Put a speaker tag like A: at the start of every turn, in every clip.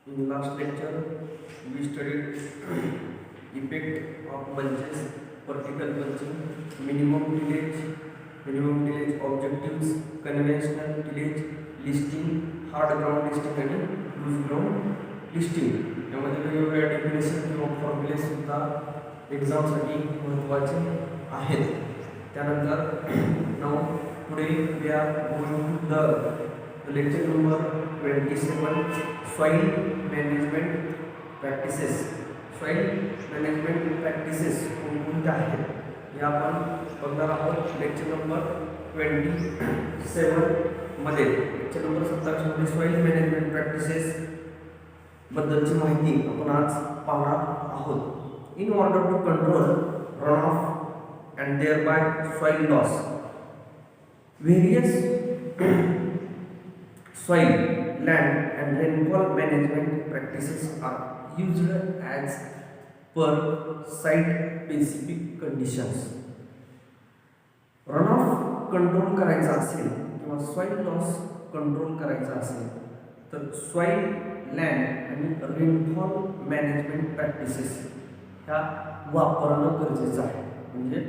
A: In last lecture, we studied effect of bunches, vertical bunching, minimum tillage objectives, conventional tillage, listing, hard ground listing आणि loose ground listing. यामध्ये वेगवेगळ्या definition किंवा फॉर्म्युले सुद्धा एक्झामसाठी महत्त्वाचे आहेत. त्यानंतर now today we are going to the lecture number 27 soil management practices. soil management practices कोणत्या आहेत हे आपण बघणार आहोत लेक्चर नंबर 27 मध्ये. लेक्चर नंबर 27 मध्ये soil management practices बद्दलची माहिती आपण आज पाहणार आहोत. In order to control runoff and thereby soil loss, various soil, land and rainfall management practices are used as per site specific conditions. runoff control करायचा असेल किंवा soil loss कंट्रोल करायचा असेल तर soil, land आणि rainfall management practices ह्या वापरणं गरजेचं आहे. म्हणजे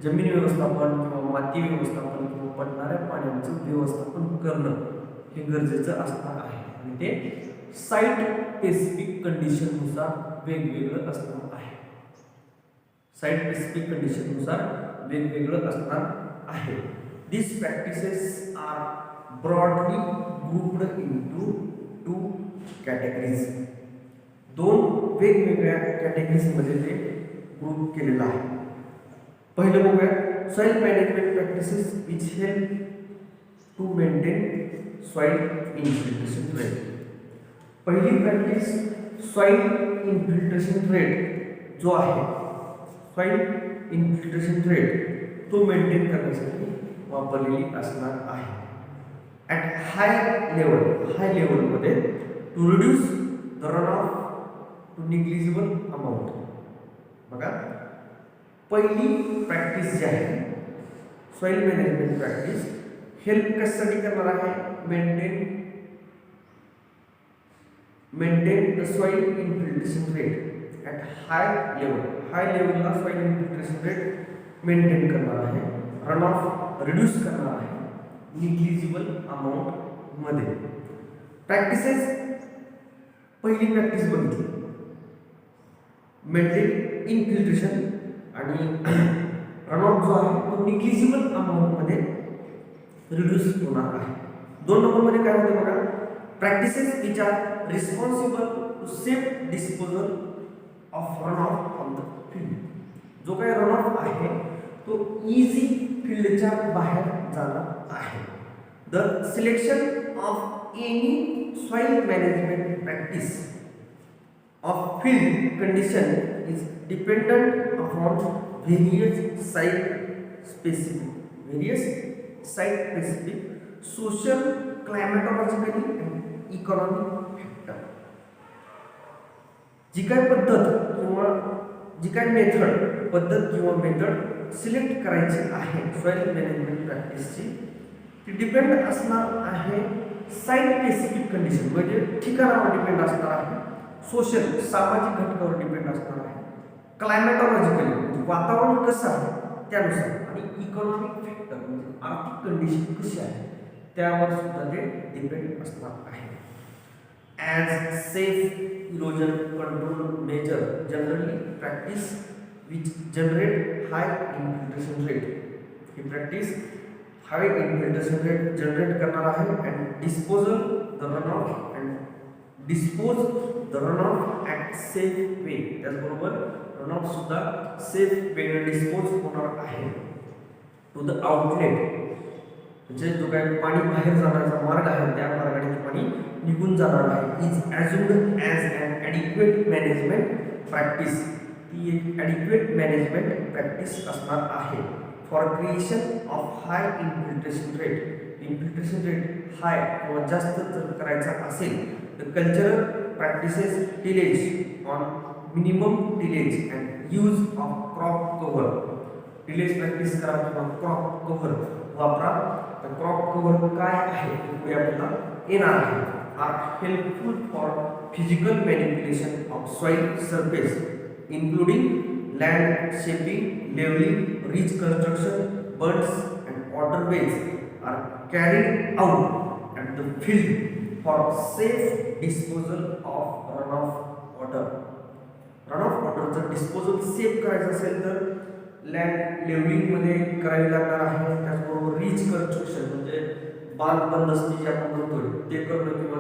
A: जमीन व्यवस्थापन किंवा माती व्यवस्थापन किंवा पडणाऱ्या पाण्याचं व्यवस्थापन करणं हे गरजेचं असणार आहे आणि ते साइट स्पेसिफिक कंडिशननुसार वेगवेगळं असणार आहे. साइट स्पेसिफिक कंडिशननुसार वेगवेगळं असणार आहे. These practices are broadly grouped into two categories. दोन वेगवेगळ्या कॅटेगरीजमध्ये ते ग्रुप केलेलं आहे. पहिलं बघूया soil management practices which help to maintain soil infiltration rate. पहिली प्रॅक्टिस सॉइल इन्फिल्ट्रेशन रेट जो आहे, सॉइल इन्फिल्ट्रेशन रेट तो मेंटेन करण्यासाठी वापरलेली असणार आहे. ॲट हाय लेवलमध्ये to reduce the run off to negligible amount. बघा, पहिली प्रॅक्टिस जी आहे सॉइल मॅनेजमेंट प्रॅक्टिस हेल्प कशासाठी करणार आहे, maintain the soil infiltration rate at high लेवलला सॉइल इन्फिल्ट्रेशन रेट मेंटेन करणार आहे, रन ऑफ रिड्यूस करणार आहे निग्लिजिबल अमाऊंट मध्ये. प्रॅक्टिसेस पहिली प्रॅक्टिस बघितली मेंटेन इन्फिल्ट्रेशन आणि रन ऑफ जो आहे तो निग्लिजिबल अमाऊंट मध्ये रिड्यूस होणार आहे. 2 नंबरमध्ये काय होते बघा, practices which are responsible to safe disposal of run off on the field. जो काही रन ऑफ आहे तो इझी फील्डच्या बाहेर जाणार आहे. The selection of any soil management practice of field condition is dependent upon various site specific social, climatological and economic factor. जी काय पद्धत किंवा मेथड सिलेक्ट करायची आहे सॉइल मॅनेजमेंट प्रॅक्टिसची ती डिपेंड असणार आहे साइट स्पेसिफिक कंडिशन, म्हणजे ठिकाणावर डिपेंड असणार आहे, सोशल सामाजिक घटकावर डिपेंड असणार आहे, क्लायमॅटॉलॉजिकली म्हणजे वातावरण कसं आहे त्यानुसार, आणि इकॉनॉमिक फॅक्टर म्हणजे आर्थिक कंडिशन कशी आहे त्यावर सुद्धा ते डिपेंड असणार आहे. As safe erosion control measure generally practice which generate high infiltration rate. He practice high infiltration rate generate करणार आहे and dispose the runoff at safe way. त्याचबरोबर रनऑफ सुद्धा सेफ वेने डिस्पोज होणार आहे टू द आउटलेट, म्हणजे जो काही पाणी बाहेर जाण्याचा मार्ग आहे त्या मार्गाने पाणी निघून जाणार आहे. Is assumed as an adequate management practice. ती एक ॲडिक्वेट मॅनेजमेंट प्रॅक्टिस असणार आहे for creation of high infiltration rate. Infiltration rate high किंवा जास्त जर करायचा असेल तर cultural practices tillage on minimum tillage and use of crop cover. tillage practice करा किंवा crop cover वापरा. तर crop cover काय आहे हे पुढे आपल्याला येणार आहे. are helpful for physical manipulation of soil surface, including land shaping, leveling, ridge construction, bunds and waterways are carried out at the field for safe disposal of runoff water. runoff waterचं disposal safe करायचं असेल तर land levelling मध्ये करावी लागणार आहे. त्याचबरोबर reach construction म्हणजे बांध बंदस्ती जे आपण म्हणतोय ते करणं किंवा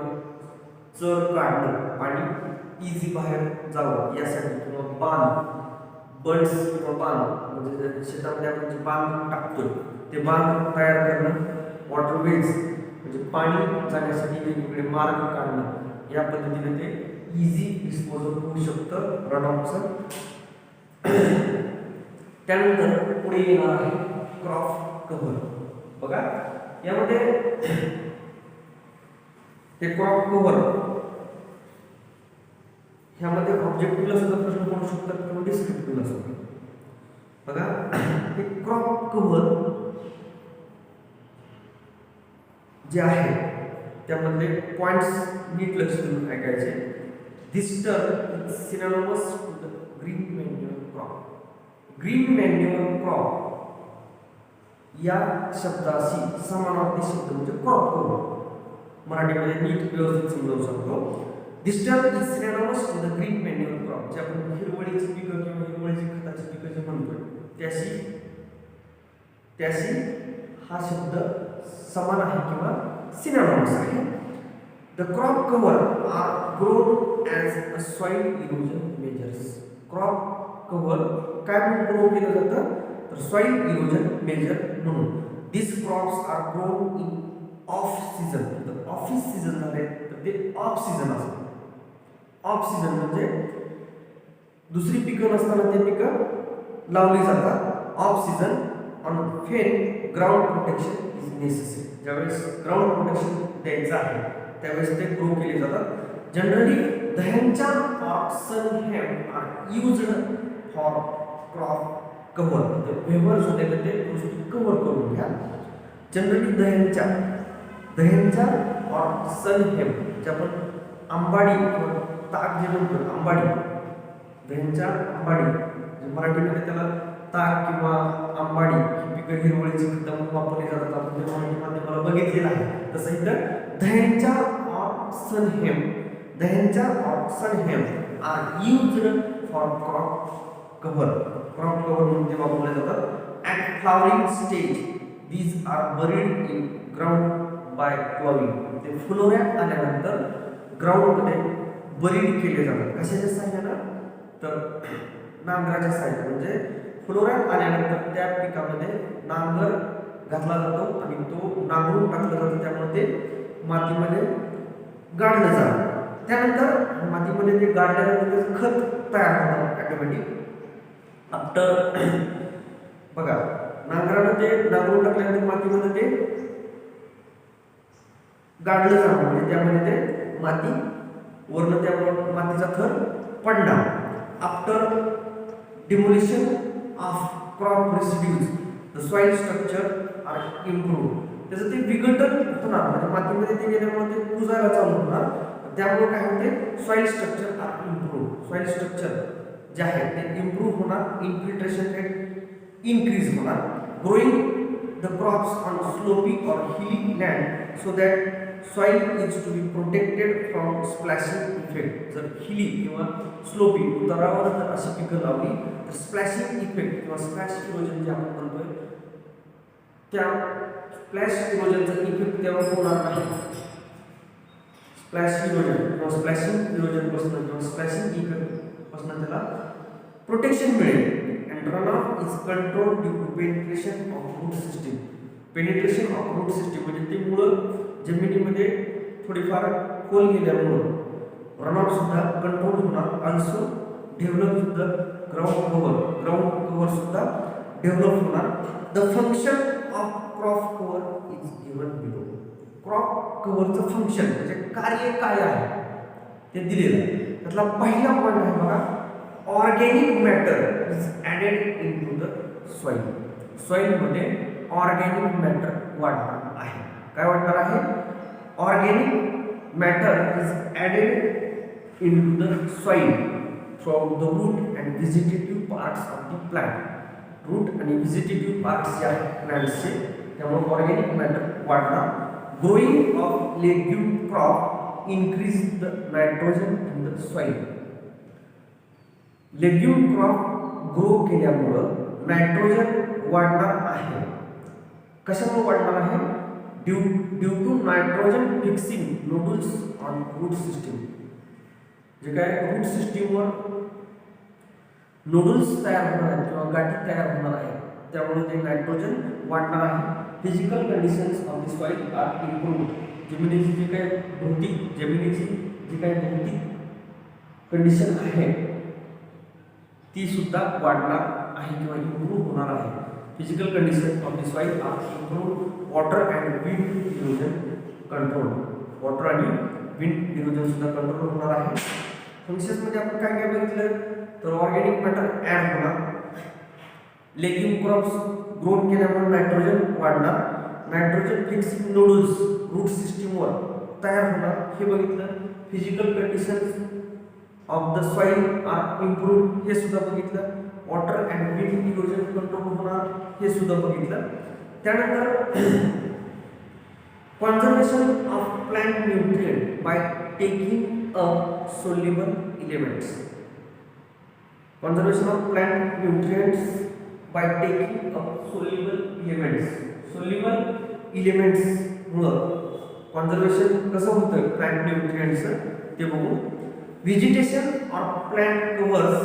A: चर काढणं पाणी इझी बाहेर जावं यासाठी किंवा बांध बंड्स किंवा बांध म्हणजे शेतामध्ये आपण जे बांध टाकतोय ते बांध तयार करणं, वॉटरवेज म्हणजे पाणी जाण्यासाठी वेगवेगळे मार्ग काढणं या पद्धतीने ते इझी डिस्पोजल होऊ शकतं रनऑफचं. त्यानंतर पुढे येणार आहे क्रॉप कव्हर. बघा यामध्ये हे क्रॉप कव्हर ह्यामध्ये ऑब्जेक्टिव्हला सुद्धा प्रश्न पडू शकतात किंवा डिस्क्रिप्टिव्हला सुद्धा. बघा हे क्रॉप कव्हर जे आहे त्यामध्ये पॉइंट्स नीट लक्ष देऊन ऐकायचे. This term is synonymous to the green manure crop. Green manure crop या शब्दाशी समानार्थी शब्द म्हणजे क्रॉप कव्हर. मराठीमध्ये नीट व्यवस्थित समजावू शकतो. This term is synonymous to the green manure crop. जे आपण हिरवळीची पिकं किंवा हिरवळीची खताची पिकं जे म्हणतोय त्याशी हा शब्द समान आहे किंवा सिनोनिमस आहे. The crop cover are grown as a soil erosion measures. Crop cover काय म्हणून ग्रो केलं जातं तर soil erosion measure म्हणून. These crops are grown in off season. तर ऑफ सीझन झाले तर ते ऑफ सीझन असतं. ऑफ सीझन म्हणजे दुसरी पिकं नसताना ते पिकं लावली जातात. Off season on fen ground protection is necessary. ज्यावेळेस ग्राउंड प्रोटेक्शन द्यायचं आहे त्यावेळेस ते ग्रो केले जातात. जनरली दह्यांच्या or sunhemp are used for crop cover. म्हणजे वेव्हर झालेलं ते गोष्टी कव्हर करून घ्या. जनरली दह्यांच्या ऑर सनहेम जे आपण आंबाडी किंवा ताक जे म्हणतो आंबाडी दह्यांच्या आंबाडी मराठीमध्ये त्याला ताक किंवा आंबाडी ही पिकं हिरवळीची खतं म्हणून वापरली जातात. आपण ते मराठी माध्यमाला बघितलेलं आहे. तसं इथं दह्यांच्या or sunhemp are used for crop cover. Crop cover म्हणून ते वापरले जातात. At flowering stage these are buried in ground by ploughing. ते फुलोऱ्यात आल्यानंतर ग्राउंडमध्ये बरीड केले जातात. कशाच्या सहाय्यानं तर नांगराच्या सहाय्याने. म्हणजे फुलोऱ्यात आल्यानंतर त्या पिकामध्ये नांगर घातला जातो आणि तो नांगरून टाकला जातो. त्यामुळे ते मातीमध्ये गाडलं जातं. त्यानंतर मातीमध्ये ते गाडल्यानंतर खत तयार होतं ऑटोमॅटिक. आफ्टर बघा नांगरानं ते नांगरून टाकल्यानंतर मातीमध्ये ते गाडलं जातं म्हणजे त्यामध्ये ते माती वरनं त्यामुळे मातीचा थर पडणार. After demolition of crop residues the soil structure are improve. त्याचं ते विघटन होणार म्हणजे मातीमध्ये ते गेल्यामुळे ते कुजायला चालू होणार. त्यामुळे काय होते soil structure are improve. Soil structure जे आहे ते इम्प्रूव्ह होणार. इन्फिल्ट्रेशन रेट इन्क्रीज होणार. Growing the crops on slopy और hilly land so that soil is to be protected from splashing effect. जर हिली किंवा स्लोपी उतारावर जर अशी पिकं लावली तर स्प्लॅशिंग इफेक्ट किंवा स्प्लॅश इरोजन जे आपण म्हणतोय त्या स्प्लॅश इरोजनचा इफेक्ट त्यावर होणार नाही. स्प्लॅश इरोजन किंवा स्प्लॅशिंग इरोजन पासून किंवा स्प्लॅशिंग इफेक्ट पासून त्याला प्रोटेक्शन मिळेल. And runoff is control due to penetration of root system. Penetration of root system म्हणजे ते मुळं जमिनीमध्ये थोडीफार खोल गेल्यामुळं रनऑफ सुद्धा कंट्रोल होणार. ऑल्सो डेव्हलप सुद्धा ग्राउंड कव्हर सुद्धा डेव्हलप होणार. The function of crop cover is given below. Crop कव्हरचं फंक्शन म्हणजे कार्य काय आहे ते दिलेलं आहे. त्यातला पहिला पॉईंट आहे बघा organic matter is added into the soil. सॉइलमध्ये ऑर्गॅनिक मॅटर वाढणार आहे. काय वाढणार आहे organic matter is added into the soil from the root and vegetative parts of the plant. Root आणि व्हेजिटेटिव्ह पार्ट्स या प्लांट्सचे, त्यामुळे ऑर्गॅनिक मॅटर वाढणार. Growing of legume crop increase the nitrogen in the soil. Legume crop grow केल्यामुळं nitrogen वाढणार आहे. कशामुळे वाढणार आहे? Due to nitrogen fixing nodules on root system. जे काय रूट सिस्टीमवर नोडल्स तयार होणार आहेत किंवा गाठी तयार होणार आहेत, त्यामुळे ते नायट्रोजन वाढणार आहे. Physical conditions of the soil are improved. जमिनीची जी काही भौतिक कंडिशन आहे ती सुद्धा वाढणार आहे किंवा इम्प्रूव्ह होणार आहे. Physical condition of the soil are improved. Water and wind erosion control. Water आणि विंड इरोजन सुद्धा कंट्रोल होणार आहे. फंक्शन्समध्ये आपण काय काय बघितलं तर ऑर्गॅनिक मॅटर ॲड होणार. लेग्यूम क्रॉप्स ग्रोन केल्यामुळे नायट्रोजन वाढणार. नायट्रोजन फिक्सिंग नोडल्स रूट सिस्टीमवर तयार होणार हे बघितलं. Physical conditions of the soil are improved हे सुद्धा बघितलं. Water and wind erosion control होणार हे सुद्धा बघितलं. त्यानंतर conservation of plant nutrient by taking up soluble elements. Conservation of plant nutrients by taking up soluble elements. Soluble elements मुळे conservation कसं होतं plant nutrients ते बघू. Vegetation or plant covers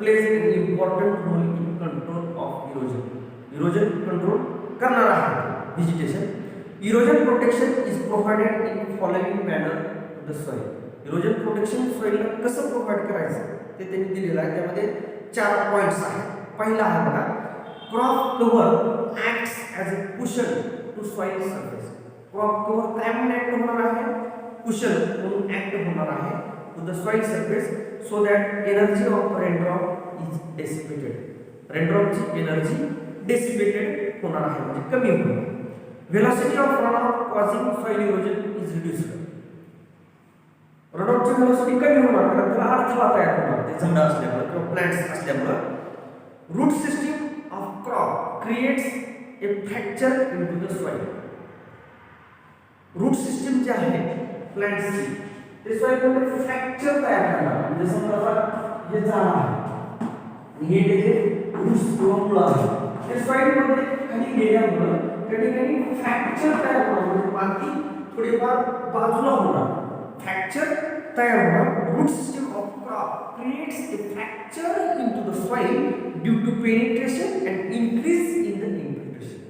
A: plays an important role in control of erosion. Erosion control करणार आहे vegetation. Erosion protection is provided in following manner to the soil. Erosion protection soil ला कसं provide करायचं ते त्यांनी दिलेलं आहे. त्यामध्ये 4 पॉइंट्स आहेत. पहिला आहे बघा, crop cover acts as a cushion to soil surface. Crop cover काय म्हणून ऍक्ट होणार आहे? कुशन म्हणून ऍक्ट होणार आहे to the soil surface so that energy of raindrop is dissipated. रेनड्रॉपची एनर्जी डेसिपेटेड होणार आहे म्हणजे कमी होणार. Velocity of run off causing soil erosion is reduced. रनऑफची व्हेलॉसिटी कमी होणार कारण त्याला अडथळा तयार होणार ते झाडं असल्यामुळे किंवा प्लांट्स असल्यामुळे. Root system of crop creates a fracture into the soil. Root system जे आहे प्लांट्सची ते सॉइलमध्ये फ्रॅक्चर तयार करणार. म्हणजे समजा हे झाड आहे आणि हे त्याचे रूट्स किंवा मुळं आहे ते सॉइलमध्ये खाली गेल्यामुळे त्या ठिकाणी फ्रॅक्चर तयार होणार म्हणजे माती थोडीफार बाजूला होणार. फ्रॅक्चर तयार होणार. Root system of crop creates a fracture into the soil due to penetration and increase in the infiltration.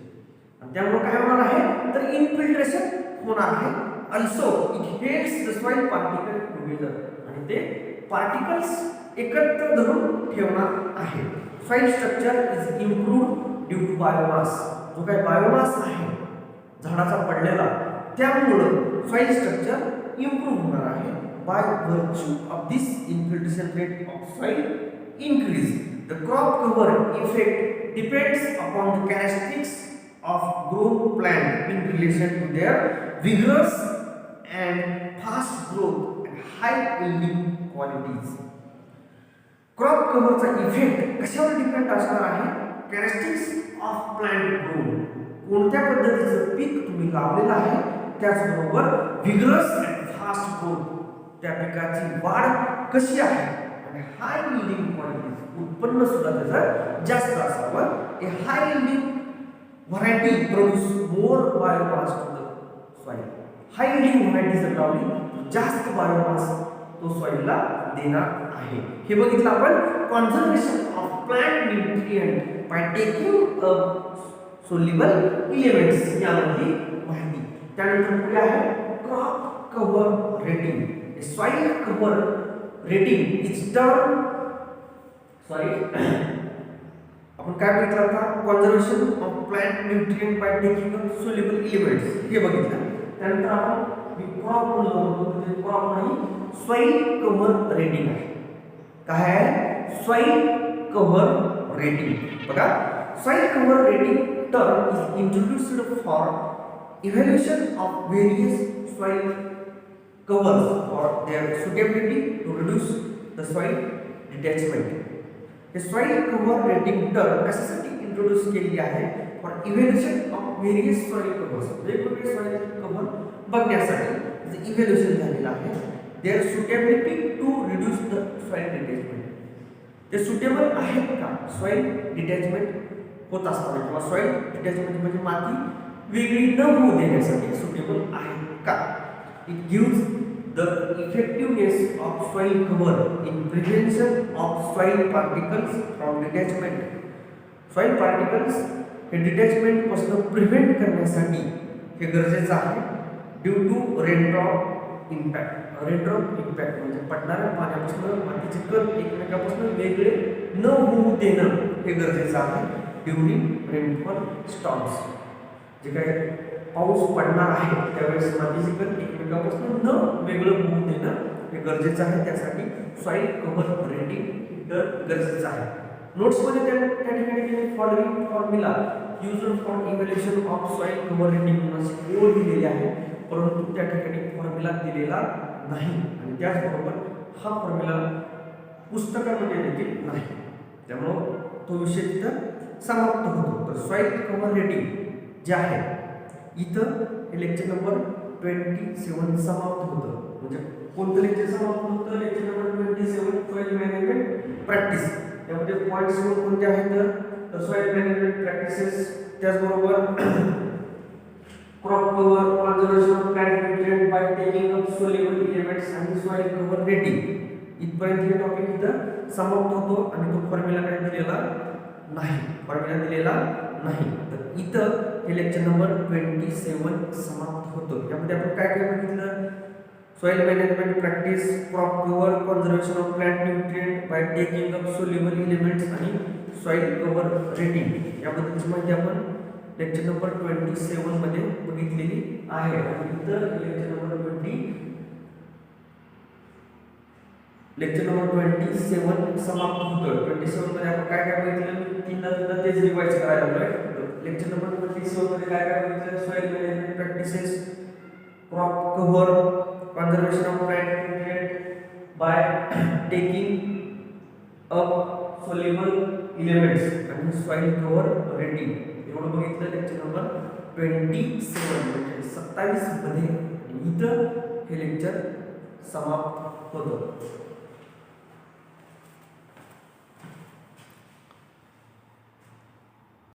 A: आणि त्यामुळे काय होणार आहे तर इन्फिल्ट्रेशन होणार आहे. Also it helps the soil particle together. आणि ते पार्टिकल्स एकत्र धरून ठेवणार आहे. Soil structure is improved due to biomass. जो काही बायोमास आहे झाडाचा पडलेला त्यामुळे सॉइल स्ट्रक्चर इम्प्रूव्ह होणार आहे. By virtue of this infiltration rate of soil increase. The crop cover effect depends upon the characteristics of grown plant in relation to their vigorous and fast growth and high yielding qualities. Crop कव्हरचा effect कशावर depend असणार आहे? Characteristics of plant grown. कोणत्या पद्धतीचं पीक तुम्ही लावलेलं आहे त्याचबरोबर विगरस अँड फास्ट ग्रोथ त्या पिकाची वाढ कशी आहे आणि हाय यील्डिंग क्वालिटीज उत्पन्न सुद्धा त्याचं जास्त असावं. A high yielding variety produce more biomass to the soil. High yielding variety जर लावली जास्त बायोमास तो सॉइलला देणार आहे. हे बघितलं आपण conservation of plant nutrient by taking up soluble elements यामधली माहिती. त्यानंतर पुढे आहे crop cover rating. Soil cover rating is term आपण काय बघितलं आता conservation of plant nutrient by taking up soluble elements हे बघितलं. त्यानंतर आपण क्रॉप म्हणतो क्रॉप नाही सॉइल कव्हर रेटिंग आहे. काय आहे? Soil cover rating. बघा soil cover rating term is introduced for evaluation of various soil covers or their suitability to reduce the soil detachment. हे सॉइल कव्हर रेटिंग टर्म कशासाठी introduce केली आहे for evaluation of various soil covers वेगवेगळे soil cover बघण्यासाठी जे evaluation झालेलं आहे their suitability to reduce the soil detachment ते सुटेबल आहेत का सॉइल डिटॅचमेंट होत असताना किंवा सॉइल डिटॅचमेंट म्हणजे माती वेगळी न होऊ देण्यासाठी सुटेबल आहे का it gives the effectiveness of soil cover in prevention of soil particles from detachment. Soil particles हे detachment पासून प्रिव्हेंट करण्यासाठी हे गरजेचं आहे due to raindrop impact. Raindrop impact म्हणजे पडणाऱ्या पाण्यापासून मातीचे कण एकमेकांपासून वेगळे न होऊ देणं हे गरजेचं आहे ड्युरिंग रेनफॉल स्टॉर्म्स. जे काय पाऊस पडणार आहे त्यावेळेस मातीचे कण एकमेकांपासून न वेगळं होऊ देणं हे गरजेचं आहे. त्यासाठी सॉइल कव्हर रेटिंग गरजेचं आहे. नोट्समध्ये त्या ठिकाणी following formula used for evaluation of soil cover rating अशी ओळ दिलेली आहे परंतु त्या ठिकाणी फॉर्म्युला दिलेला नाही आणि त्याचबरोबर हा फॉर्म्युला पुस्तकामध्ये देखील नाही त्यामुळं तो विषय तिथं समाप्त होतो. तर सॉइल कव्हर रेटिंग जे आहे इथं हे लेक्चर नंबर 27 समाप्त होतं. म्हणजे कोणतं लेक्चर समाप्त होतं lecture number 27 soil management practice. यामध्ये पॉईंट्स कोणते आहेत तर सॉइल मॅनेजमेंट प्रॅक्टिसेस त्याचबरोबर crop cover conservation of plant nutrient by taking up soluble elements आणि सॉइल कव्हर रेटिंग इथपर्यंत हे टॉपिक इथं समाप्त होतो आणि तो फॉर्म्युला काय दिलेला नाही तर इथं हे लेक्चर नंबर 27 समाप्त होतो. यामध्ये आपण काय काय बघितलं soil management practice crop cover conservation of plant nutrient by taking up soluble elements आणि सॉइल कव्हर रेटिंग याबद्दलची माहिती आपण लेक्चर नंबर 27 मध्ये बघितलेली आहे. इथं लेक्चर नंबर 27 समाप्त होतोय. 27 मध्ये आपण काय काय बघितलं तीनदा तेच रिवाइज करायला लागलोय. लेक्चर नंबर 27 मध्ये काय काय बघितलं soil management practices crop cover conservation of plant nutrient by taking up soluble elements आणि सॉइल कव्हर रेटिंग एवढं बघितलं लेक्चर नंबर 27 म्हणजे 27 मध्ये इथं हे लेक्चर समाप्त होतं.